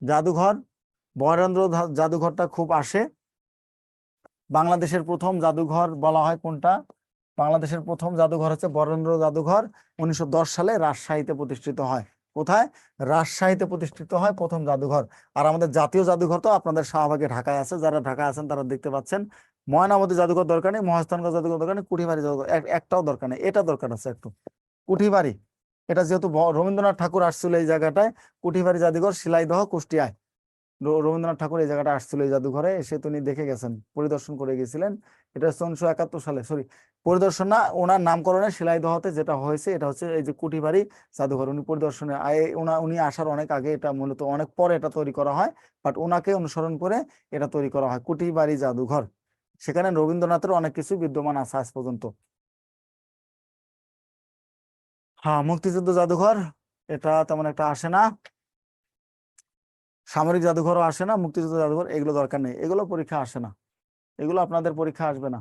জাদুঘর, বরেন্দ্র জাদুঘরটা খুব আসে। বাংলাদেশের প্রথম জাদুঘর বলা হয় কোনটা? বাংলাদেশের প্রথম জাদুঘর হচ্ছে বরেন্দ্র জাদুঘর, 1910 সালে রাজশাহীতে প্রতিষ্ঠিত হয়। কোথায়? রাজশাহীতে প্রতিষ্ঠিত হয় প্রথম জাদুঘর। আর আমাদের জাতীয় জাদুঘর তো আপনাদের শাহবাগে ঢাকায় আছে, যারা ঢাকায় আছেন তারা দেখতে পাচ্ছেন। ময়নামতি জাদুঘর দরকার নেই, মহাস্থানগঞ্জ জাদুঘর দরকার নেই, কুঠিবাড়ি জাদুঘর একটাও দরকার নেই, এটা দরকার আছে একটু। কুঠিবাড়ি, এটা যেহেতু রবীন্দ্রনাথ ঠাকুর আসছিল এই জায়গাটায়, কুঠিবাড়ি জাদুঘর শিলাইদহ কুষ্টিয়ায়। রবীন্দ্রনাথ ঠাকুর এই জায়গাটা আসছিল এই জাদুঘরে, এসে তিনি দেখে গেছেন, পরিদর্শন করে গেছিলেন। এটা হচ্ছে 1971 সালে, সরি পরিদর্শন না, ওনার নামকরণে শিলাইদহতে যেটা হয়েছে এটা হচ্ছে এই যে কুঠিবাড়ি জাদুঘর। উনি পরিদর্শনে উনি আসার অনেক আগে, এটা মূলত অনেক পরে এটা তৈরি করা হয়, বাট ওনাকে অনুসরণ করে এটা তৈরি করা হয় কুঠিবাড়ি জাদুঘর। সেখানে রবীন্দ্রনাথের অনেক কিছু বিদ্যমান আছে আজ পর্যন্ত। হ্যাঁ, মুক্তিযুদ্ধ জাদুঘর, এটা তেমন একটা আসে না। সামরিক জাদুঘরও আসে না, মুক্তিযুদ্ধ জাদুঘর এগুলো দরকার নেই, এগুলো পরীক্ষা আসে না, এগুলো আপনাদের পরীক্ষা আসবে না।